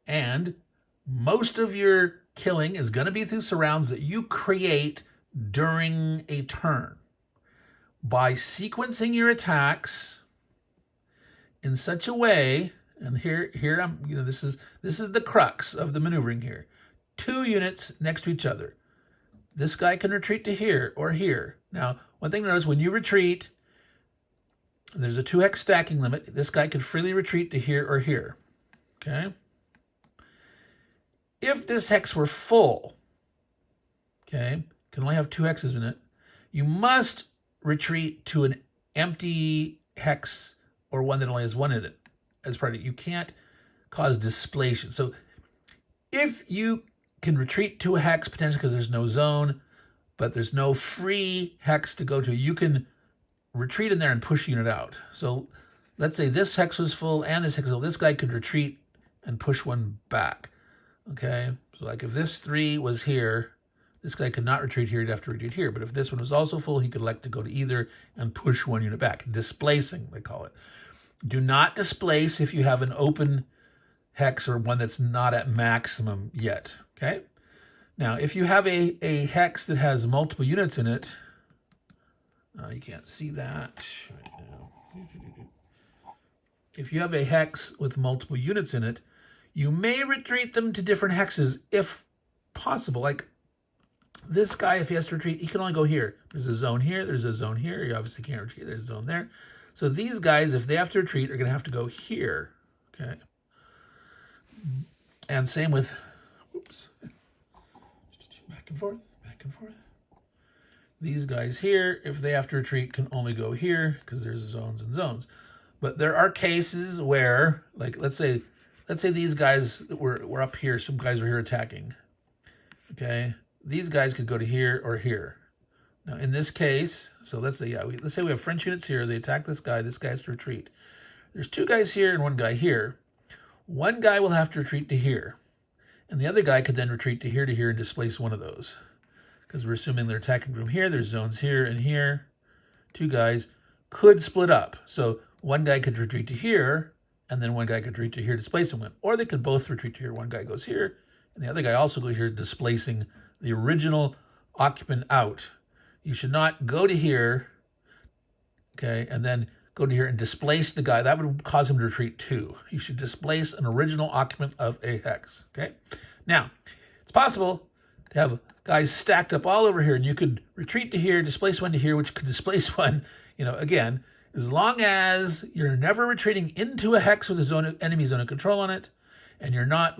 And most of your killing is going to be through surrounds that you create during a turn. By sequencing your attacks in such a way, and here I'm, this is the crux of the maneuvering here. 2 units next to each other. This guy can retreat to here or here. Now, one thing to notice, when you retreat, there's a 2 hex stacking limit. This guy can freely retreat to here or here. Okay? If this hex were full, okay, can only have 2 hexes in it, you must retreat to an empty hex or one that only has 1 in it as part of it. You can't cause displacement. So if you can retreat to a hex, potentially because there's no zone, but there's no free hex to go to, you can retreat in there and push a unit out. So let's say this hex was full and this hex was full. This guy could retreat and push one back. Okay, so like if this 3 was here, this guy could not retreat here, he'd have to retreat here. But if this one was also full, he could elect to go to either and push 1 unit back. Displacing, they call it. Do not displace if you have an open hex or one that's not at maximum yet, okay? Now, if you have a hex that has multiple units in it, you can't see that right now. If you have a hex with multiple units in it, you may retreat them to different hexes if possible. Like this guy, if he has to retreat, he can only go here. There's a zone here, there's a zone here. You obviously can't retreat, there's a zone there. So these guys, if they have to retreat, are going to have to go here. Okay. And same with, whoops, back and forth, back and forth. These guys here, if they have to retreat, can only go here because there's zones and zones. But there are cases where, like, let's say these guys were up here. Some guys were here attacking. Okay, these guys could go to here or here. Now, in this case, so let's say we have French units here. They attack this guy. This guy has to retreat. There's two guys here and one guy here. One guy will have to retreat to here, and the other guy could then retreat to here and displace one of those. Because we're assuming they're attacking from here. There's zones here and here. Two guys could split up. So one guy could retreat to here, and then one guy could retreat to here, displace him. Or they could both retreat to here. One guy goes here, and the other guy also goes here, displacing the original occupant out. You should not go to here, okay, and then go to here and displace the guy. That would cause him to retreat too. You should displace an original occupant of a hex, okay? Now, it's possible to have guys stacked up all over here, and you could retreat to here, displace one to here, which could displace one, again, as long as you're never retreating into a hex with a enemy zone of control on it, and you're not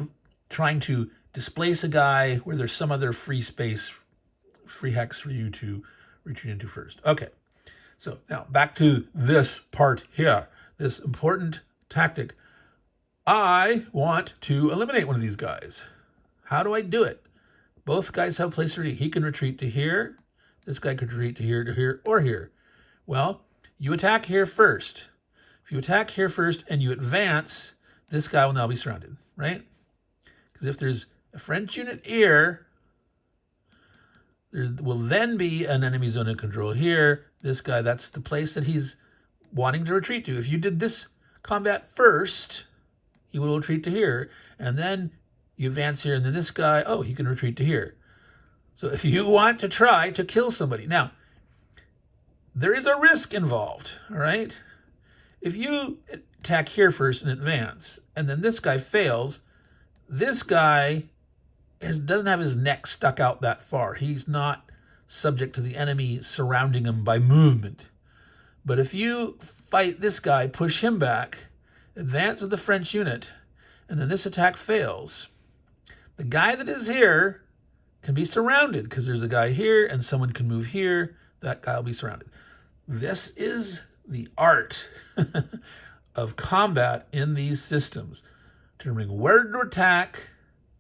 trying to displace a guy where there's some other free space, free hex for you to retreat into first. Okay, so now back to this part here, this important tactic. I want to eliminate one of these guys. How do I do it? Both guys have a place to retreat. He can retreat to here. This guy could retreat to here, or here. Well, you attack here first. If you attack here first and you advance, this guy will now be surrounded, right? Because if there's a French unit here, there will then be an enemy zone of control here. This guy, that's the place that he's wanting to retreat to. If you did this combat first, he will retreat to here, and then you advance here, and then this guy, oh, he can retreat to here. So if you want to try to kill somebody, now, there is a risk involved, all right? If you attack here first and advance, and then this guy fails, this guy doesn't have his neck stuck out that far. He's not subject to the enemy surrounding him by movement. But if you fight this guy, push him back, advance with the French unit, and then this attack fails, the guy that is here can be surrounded because there's a guy here and someone can move here. That guy will be surrounded. This is the art of combat in these systems. Determining where to attack,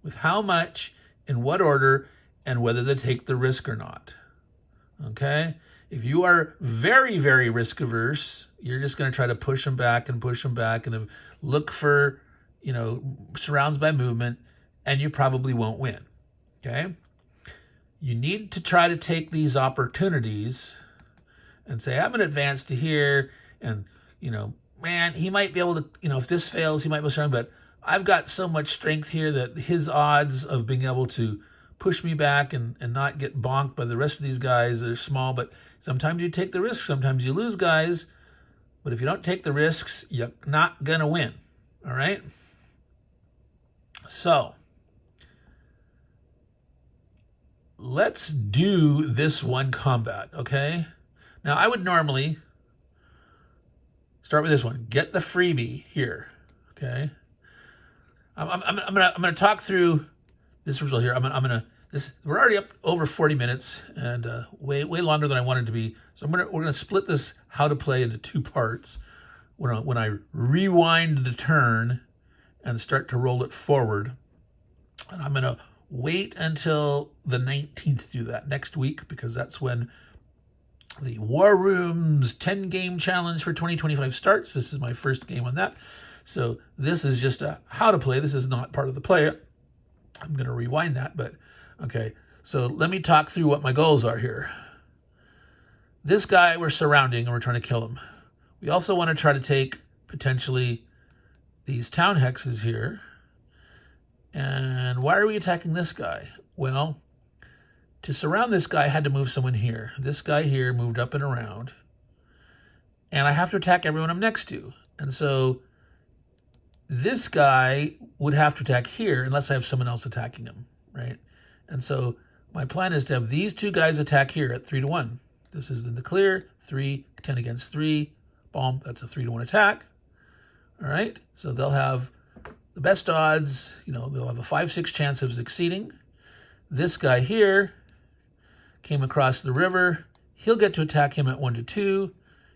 with how much, in what order, and whether to take the risk or not. Okay? If you are very, very risk averse, you're just going to try to push them back and look for, surrounds by movement, and you probably won't win, okay? You need to try to take these opportunities and say, I'm going to advance to here, and, man, he might be able to, if this fails, he might be surrounded, but I've got so much strength here that his odds of being able to push me back and not get bonked by the rest of these guys are small, but sometimes you take the risks, sometimes you lose guys, but if you don't take the risks, you're not going to win, all right? So, let's do this one combat, okay? Now, I would normally start with this one. Get the freebie here, okay? I'm gonna talk through this result here. We're already up over 40 minutes and way longer than I wanted to be. So we're gonna split this how to play into two parts. When I rewind the turn and start to roll it forward, and I'm gonna wait until the 19th to do that next week, because that's when the War Room's 10-game challenge for 2025 starts. This is my first game on that. So this is just a how to play. This is not part of the play. I'm going to rewind that, but okay. So let me talk through what my goals are here. This guy we're surrounding and we're trying to kill him. We also want to try to take potentially these town hexes here. And why are we attacking this guy? Well, to surround this guy, I had to move someone here. This guy here moved up and around. And I have to attack everyone I'm next to. And so this guy would have to attack here unless I have someone else attacking him, right? And so my plan is to have these two guys attack here at 3-1. This is in the clear, 3, 10 against 3, boom, that's a 3-to-1 attack. All right, so they'll have the best odds, they'll have a 5-6 chance of succeeding. This guy here came across the river. He'll get to attack him at 1-2.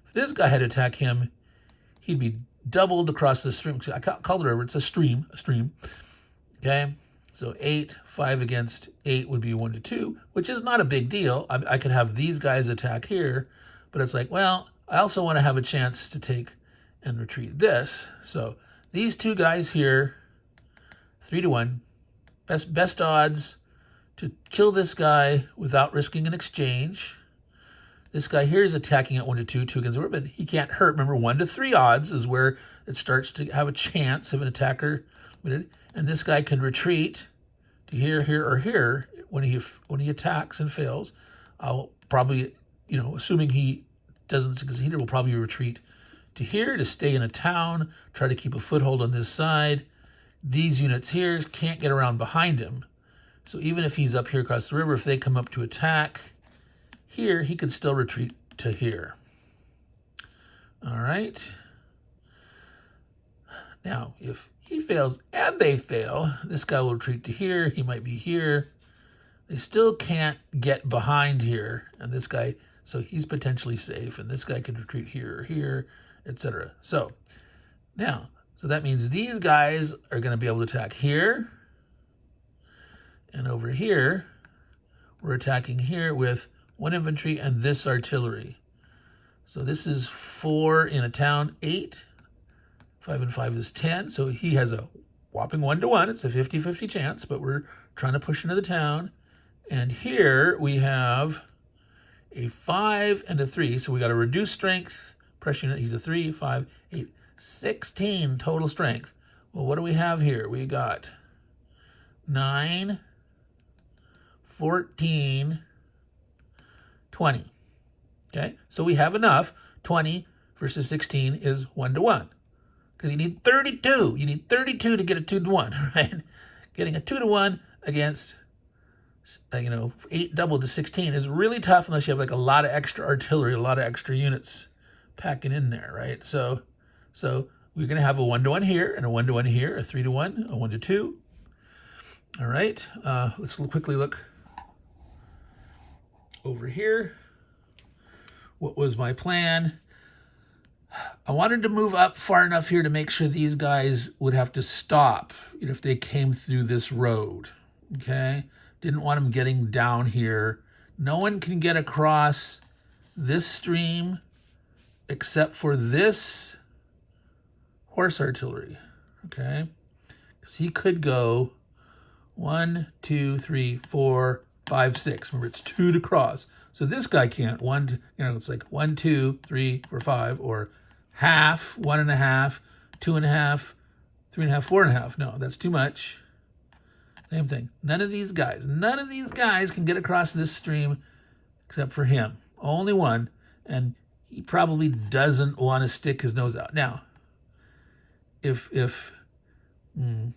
If this guy had to attack him, he'd be doubled across the stream. I call the river, it's a stream. Okay, so 5 against 8 would be 1-2, which is not a big deal. I could have these guys attack here, but it's like, well, I also want to have a chance to take and retreat this. So these two guys here, 3-to-1, best odds to kill this guy without risking an exchange. This guy here is attacking at 1-2, 2 against the river, but he can't hurt. Remember, 1-3 odds is where it starts to have a chance of an attacker. And this guy can retreat to here, here, or here when he attacks and fails. I'll probably, assuming he doesn't succeed, will probably retreat to here to stay in a town, try to keep a foothold on this side. These units here can't get around behind him. So even if he's up here across the river, if they come up to attack here, he could still retreat to here. All right. Now, if he fails and they fail, this guy will retreat to here. He might be here. They still can't get behind here. And this guy, so he's potentially safe. And this guy can retreat here or here, etc. So now, so that means these guys are going to be able to attack here. And over here, we're attacking here with 1 infantry and this artillery. So this is 4 in a town, 8. 5 and 5 is 10. So he has a whopping 1-to-1. It's a 50-50 chance, but we're trying to push into the town. And here we have a 5 and a 3. So we got a reduced strength pressure unit. He's a 3, 5, 8, 16 total strength. Well, what do we have here? We got 9, 14, 20. Okay, so we have enough. 20 versus 16 is 1-to-1. Because you need 32. You need 32 to get a 2-to-1, right? Getting a 2-to-1 against, 8 doubled to 16 is really tough unless you have like a lot of extra artillery, a lot of extra units packing in there, right? So we're going to have a 1-to-1 here and a 1-to-1 here, a 3-to-1, a 1-to-2. All right, let's quickly look over here. What was my plan? I wanted to move up far enough here to make sure these guys would have to stop if they came through this road, okay? Didn't want them getting down here. No one can get across this stream except for this horse artillery, okay? Because he could go 1, 2, 3, 4, 5, 6. Remember, it's 2 to cross. So this guy can't. It's like 1, 2, 3, 4, 5, or half, 1.5, 2.5, 3.5, 4.5. No, that's too much. Same thing. None of these guys can get across this stream except for him. Only one, and he probably doesn't want to stick his nose out. Now, if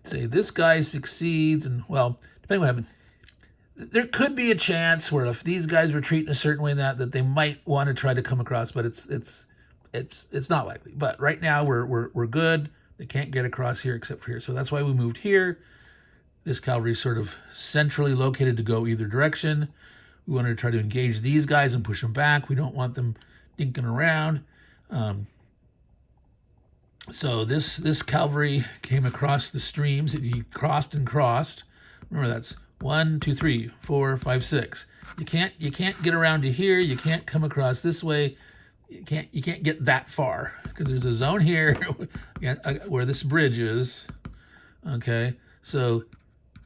say this guy succeeds, and well, depending what happens, there could be a chance where if these guys retreat in a certain way that they might want to try to come across, but it's not likely. But right now we're good. They can't get across here except for here. So that's why we moved here. This cavalry is sort of centrally located to go either direction. We wanted to try to engage these guys and push them back. We don't want them dinking around. So this cavalry came across the streams. He crossed and crossed. Remember, that's 1, 2, 3, 4, 5, 6. You can't get around to here. You can't come across this way. You can't get that far because there's a zone here where this bridge is. Okay, so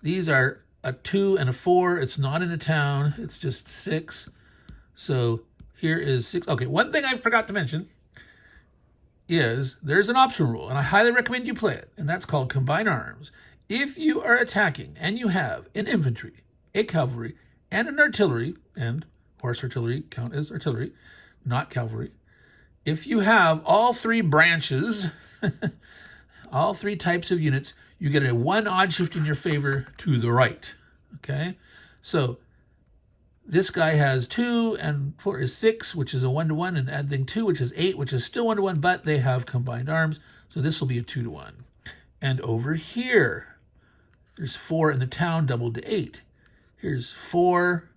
these are a 2 and a 4. It's not in a town. It's just 6. So here is 6. Okay, one thing I forgot to mention is there's an optional rule, and I highly recommend you play it, and that's called Combine Arms. If you are attacking and you have an infantry, a cavalry, and an artillery, and horse artillery count as artillery, not cavalry. If you have all 3 branches, all 3 types of units, you get a 1 odd shift in your favor to the right, okay? So This guy has 2, and 4 is 6, which is a 1-to-1, and add thing 2, which is 8, which is still 1-to-1, but they have combined arms, so this will be a 2-to-1. And over here, there's 4 in the town doubled to 8. Here's 4,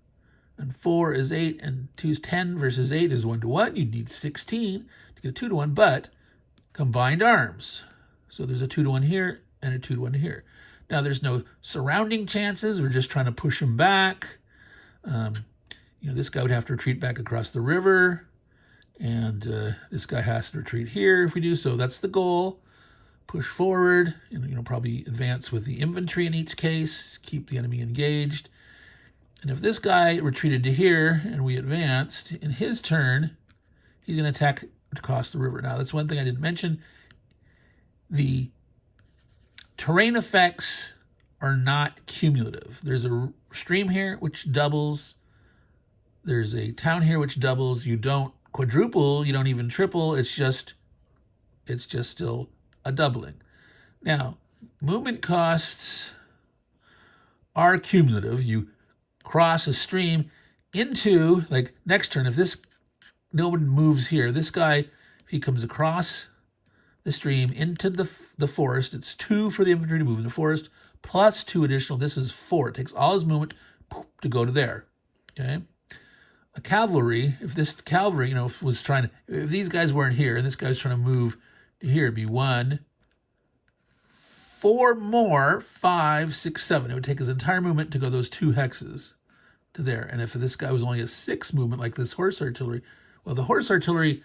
and 4 is 8, and 2 is 10 versus 8 is 1-to-1. You'd need 16 to get a 2-to-1, but combined arms. So there's a 2-to-1 here and a 2-to-1 here. Now there's no surrounding chances. We're just trying to push them back. This guy would have to retreat back across the river, and this guy has to retreat here if we do so. That's the goal. Push forward, and probably advance with the infantry in each case, keep the enemy engaged. And if this guy retreated to here and we advanced, in his turn, he's going to attack across the river. Now, that's one thing I didn't mention. The terrain effects are not cumulative. There's a stream here which doubles. There's a town here which doubles. You don't quadruple, you don't even triple. It's just still a doubling. Now, movement costs are cumulative. You cross a stream into, like next turn, if no one moves here, this guy, if he comes across the stream into the forest, it's 2 for the infantry to move in the forest, plus 2 additional. This is 4. It takes all his movement to go to there. Okay. A cavalry, if this cavalry, was trying to, if these guys weren't here and this guy's trying to move to here, it'd be 1, 4 more, 5, 6, 7. It would take his entire movement to go those 2 hexes to there. And if this guy was only a 6 movement, like this horse artillery, well, the horse artillery,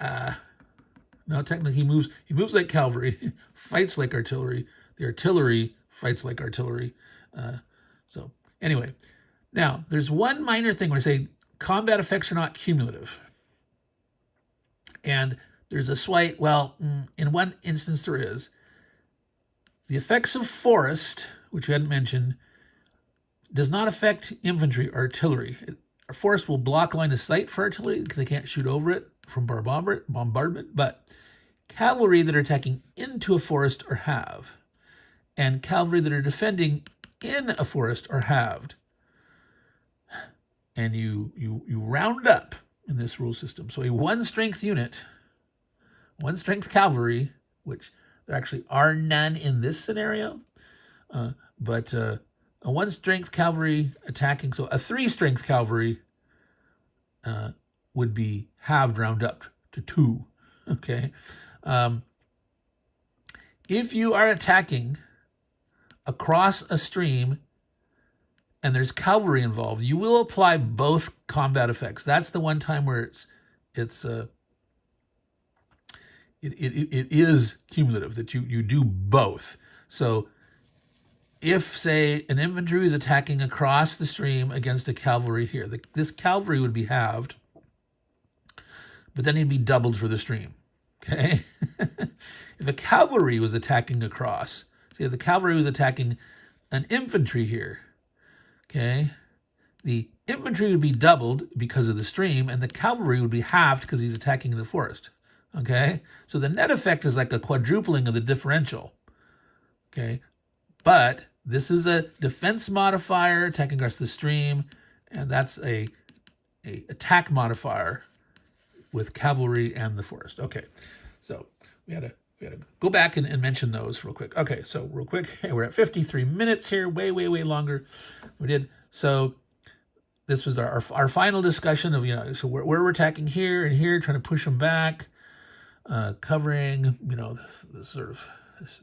no, technically he moves like cavalry, fights like artillery. The artillery fights like artillery. So anyway, now there's one minor thing when I say combat effects are not cumulative. And there's a slight, in one instance there is. The effects of forest, which we hadn't mentioned, does not affect infantry or artillery. A forest will block line of sight for artillery because they can't shoot over it from bombardment, but cavalry that are attacking into a forest are halved, and cavalry that are defending in a forest are halved. And you round up in this rule system. So a 1-strength unit, 1-strength cavalry, which there actually are none in this scenario, but a 1-strength cavalry attacking, so a 3-strength cavalry would be halved, round up to 2. Okay. If you are attacking across a stream and there's cavalry involved, you will apply both combat effects. That's the one time where it is cumulative, that you do both. So if, say, an infantry is attacking across the stream against a cavalry here, this cavalry would be halved, but then he'd be doubled for the stream. Okay? If a cavalry was attacking across, say if the cavalry was attacking an infantry here, okay, the infantry would be doubled because of the stream, and the cavalry would be halved because he's attacking in the forest. Okay? So the net effect is like a quadrupling of the differential. Okay? But this is a defense modifier attacking across the stream, and that's a attack modifier with cavalry and the forest. Okay, so we had to go back and mention those real quick. Okay, so real quick, we're at 53 minutes here, way longer. We did so. This was our final discussion of so where we're attacking here and here, trying to push them back, covering this sort of this.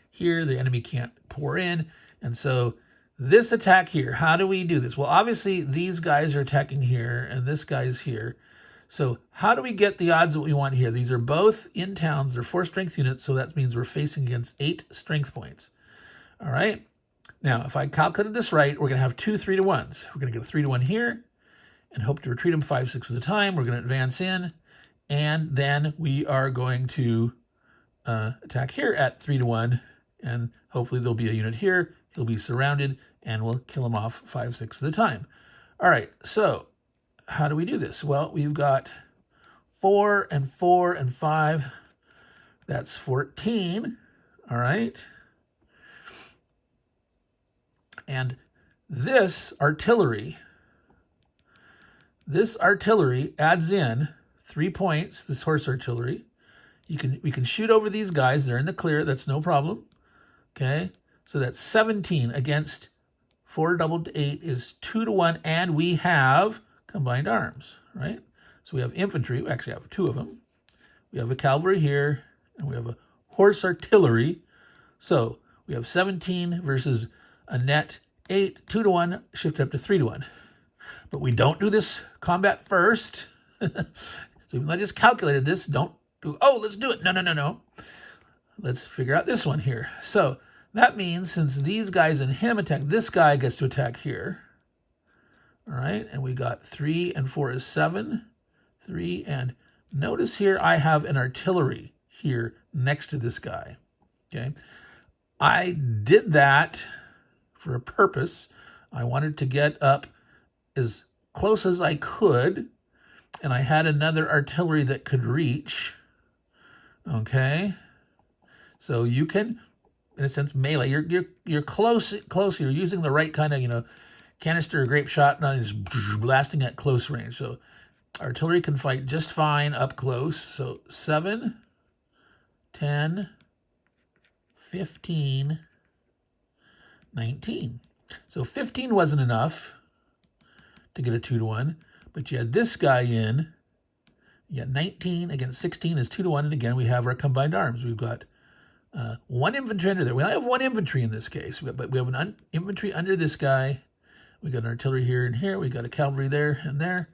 Here, the enemy can't pour in. And so this attack here, how do we do this? Well, obviously, these guys are attacking here, and this guy's here. So how do we get the odds that we want here? These are both in towns. They're 4-strength units, so that means we're facing against 8 strength points. All right? Now, if I calculated this right, we're going to have 2 3-to-1s. We're going to get a 3-to-1 here and hope to retreat them 5/6 at a time. We're going to advance in, and then we are going to attack here at 3-to-1. And hopefully there'll be a unit here. He'll be surrounded, and we'll kill him off 5/6 at a time. All right, so how do we do this? Well, we've got 4 and 4 and 5. That's 14, all right? And this artillery, this artillery adds in 3 points, this horse artillery. We can shoot over these guys. They're in the clear. That's no problem. Okay, so that's 17 against 4 doubled to 8 is 2-1, and we have combined arms, right? So we have infantry. We actually have 2 of them. We have a cavalry here, and we have a horse artillery. So we have 17 versus a net 8, 2-1, shift up to 3-1. But we don't do this combat first. So even though I just calculated this, don't do, oh, let's do it. No. Let's figure out this one here. So that means since these guys and him attack, this guy gets to attack here. All right, and we got 3 and 4 is 7. 3, and notice here I have an artillery here next to this guy. Okay, I did that for a purpose. I wanted to get up as close as I could, and I had another artillery that could reach. Okay, so you can, in a sense, melee. You're close. You're using the right kind of canister or grape shot, not just blasting at close range. So artillery can fight just fine up close. So 7, 10, 15, 19. So 15 wasn't enough to get a 2-1, but you had this guy in. You got 19 against 16 is 2-1, and again we have our combined arms. We've got 1 infantry under there. We only have 1 infantry in this case, but we have an infantry under this guy. We got an artillery here and here. We got a cavalry there and there.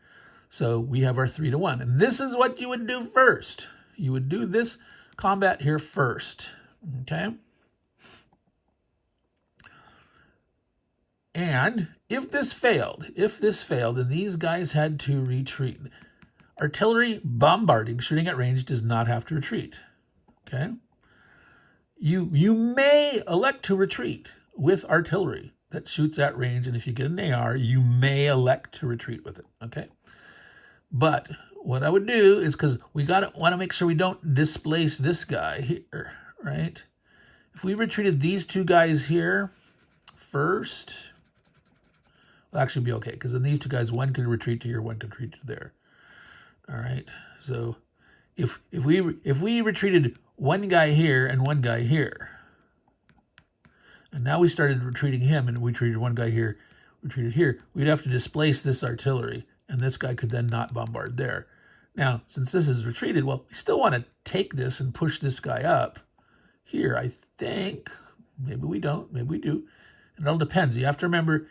So we have our 3-1, and this is what you would do first. You would do this combat here first. Okay. And if this failed, and these guys had to retreat, artillery bombarding, shooting at range, does not have to retreat. Okay? You may elect to retreat with artillery that shoots at range, and if you get an AR, you may elect to retreat with it. Okay? But what I would do is, because we want to make sure we don't displace this guy here, right? If we retreated these 2 guys here first, will actually be okay, because then these 2 guys, one could retreat to here, one could retreat to there. All right, so if we retreated 1 guy here and 1 guy here, and now we started retreating him, and we treated 1 guy here, retreated here, we'd have to displace this artillery, and this guy could then not bombard there. Now, since this is retreated, well, we still want to take this and push this guy up here, I think. Maybe we don't, maybe we do. It all depends. You have to remember,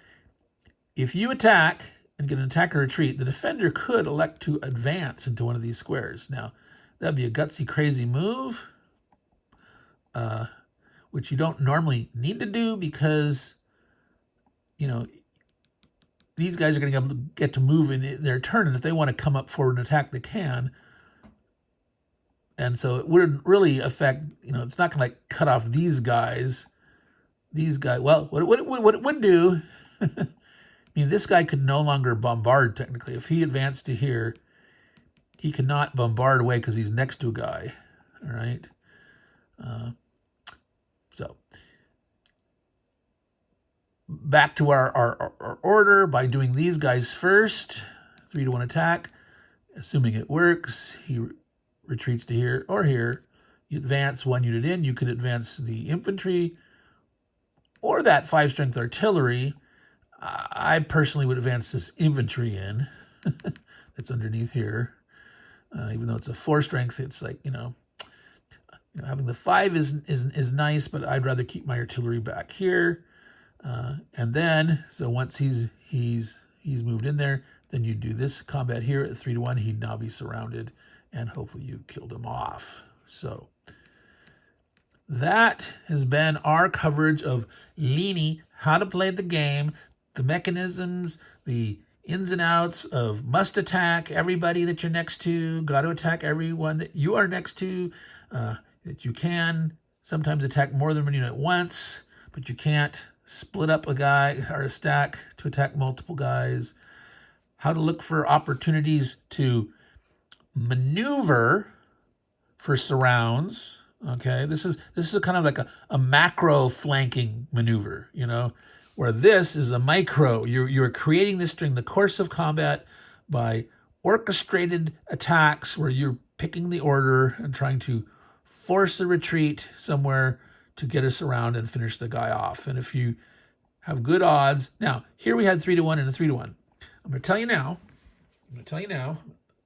if you attack and get an attack or retreat, the defender could elect to advance into one of these squares. Now, that'd be a gutsy, crazy move, which you don't normally need to do because, these guys are going to get to move in their turn, and if they want to come up forward and attack, they can. And so it wouldn't really affect, it's not going to cut off these guys. Well, what it would do, this guy could no longer bombard technically. If he advanced to here, he cannot bombard away because he's next to a guy. All right. So back to our order by doing these guys first. 3-1 attack. Assuming it works, he retreats to here or here. You advance 1 unit in. You could advance the infantry or that 5 strength artillery. I personally would advance this infantry in. That's underneath here. Even though it's a 4 strength, it's like, having the 5 is nice, but I'd rather keep my artillery back here. And then, so once he's moved in there, then you do this combat here at 3-1. He'd now be surrounded, and hopefully you killed him off. So that has been our coverage of Ligny, how to play the game, the mechanisms, the ins and outs of must attack everybody that you're next to, got to attack everyone that you are next to, that you can sometimes attack more than one unit at once, but you can't split up a guy or a stack to attack multiple guys, how to look for opportunities to maneuver for surrounds. Okay, this is a kind of like a macro flanking maneuver, where this is a micro. You're creating this during the course of combat by orchestrated attacks where you're picking the order and trying to force a retreat somewhere to get us around and finish the guy off. And if you have good odds, now here we had 3-1 and a 3-1. I'm going to tell you now.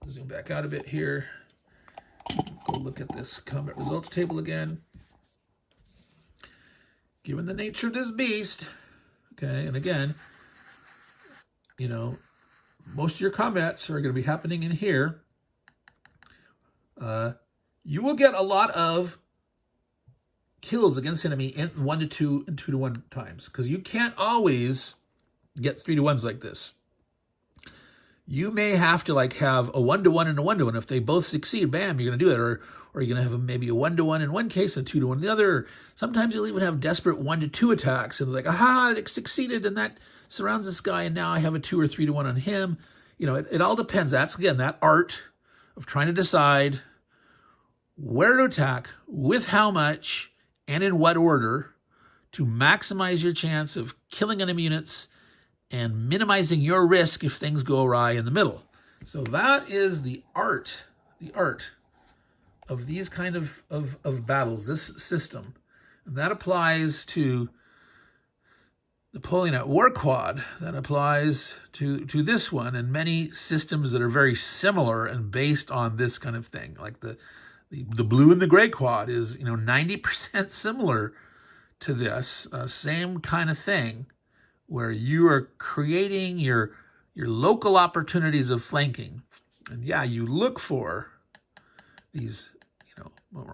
Zoom back out a bit here. Go look at this combat results table again. Given the nature of this beast, okay, and again, you know, most of your combats are going to be happening in here. You will get a lot of kills against enemy in 1 to 2 and 2 to 1 times, because you can't always get 3 to 1s like this. You may have to like have a 1 to 1 and a 1 to 1. If they both succeed, bam, you're going to do it. Or you're going to have maybe a 1 to 1 in one case, a 2 to 1 in the other. Sometimes you'll even have desperate 1 to 2 attacks. And like, aha, it succeeded, and that surrounds this guy, and now I have a 2 or 3 to 1 on him. You know, it all depends. That's, again, that art of trying to decide where to attack, with how much, and in what order to maximize your chance of killing enemy units and minimizing your risk if things go awry in the middle. So that is the art of these kind of battles, this system. And that applies to Napoleonic War Quad, that applies to this one, and many systems that are very similar and based on this kind of thing. Like the blue and the gray quad is, 90% similar to this, same kind of thing, where you are creating your local opportunities of flanking. And yeah, you look for these,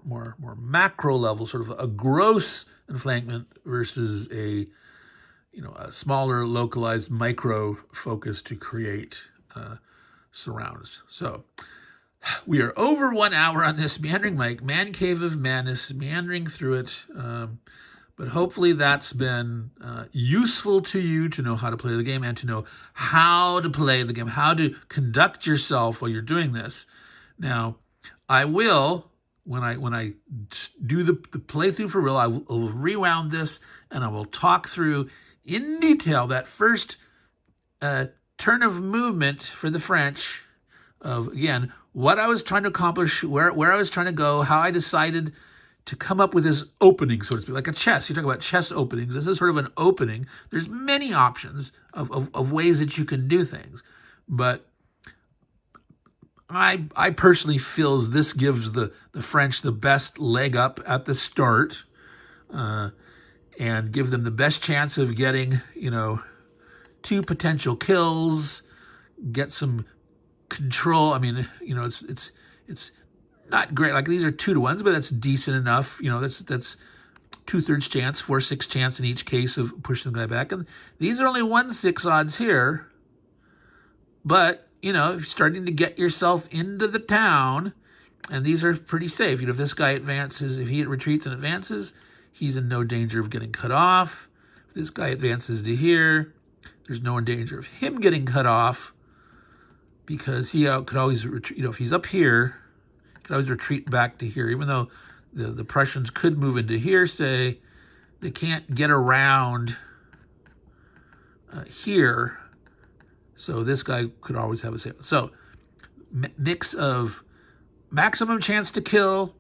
more macro level, sort of a gross enflankment versus a smaller localized micro focus to create surrounds. So we are over 1 hour on this Meandering Mike, Man Cave of Madness, meandering through it. But hopefully that's been useful to you to know how to play the game and to know how to play the game, how to conduct yourself while you're doing this. Now, I will, when I do the playthrough for real, I will rewound this and I will talk through in detail that first turn of movement for the French of, again, what I was trying to accomplish, where I was trying to go, how I decided to come up with this opening, so to speak, like a chess. You talk about chess openings. This is sort of an opening. There's many options of ways that you can do things. But I personally feel this gives the French the best leg up at the start and give them the best chance of getting, 2 potential kills, get some control. I mean, it's not great. Like these are 2 to 1s, but that's decent enough. That's 2/3 chance, 4/6 chance in each case of pushing the guy back. And these are only 1/6 odds here. But, if you're starting to get yourself into the town, and these are pretty safe. If this guy advances, if he retreats and advances, he's in no danger of getting cut off. If this guy advances to here, there's no danger of him getting cut off because he could always retreat. If he's up here, could always retreat back to here, even though the Prussians could move into here, say, they can't get around here, so this guy could always have a safe. So mix of maximum chance to kill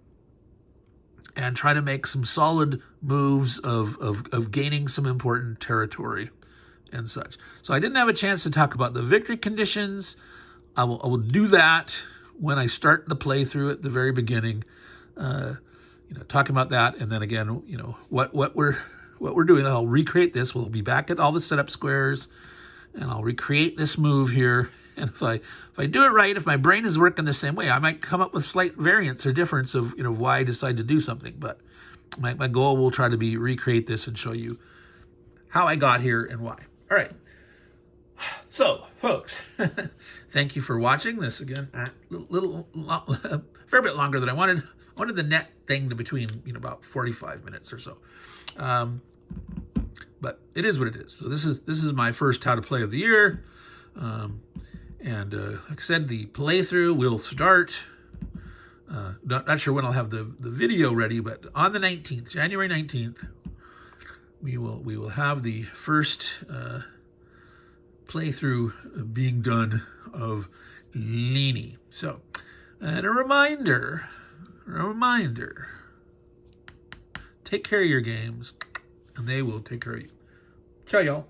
and try to make some solid moves of gaining some important territory and such. So I didn't have a chance to talk about the victory conditions. I will do that when I start the playthrough at the very beginning, talking about that, and then again, what we're doing. I'll recreate this. We'll be back at all the setup squares, and I'll recreate this move here. And if I do it right, if my brain is working the same way, I might come up with slight variance or difference of why I decide to do something. But my goal will try to be recreate this and show you how I got here and why. All right. So, folks, thank you for watching this again. A fair bit longer than I wanted. I wanted the net thing to between about 45 minutes or so, but it is what it is. So this is my first how to play of the year, and like I said, the playthrough will start. Not sure when I'll have the video ready, but on the 19th, January 19th, we will have the first playthrough being done of Ligny. So, and a reminder, take care of your games, and they will take care of you. Ciao, y'all.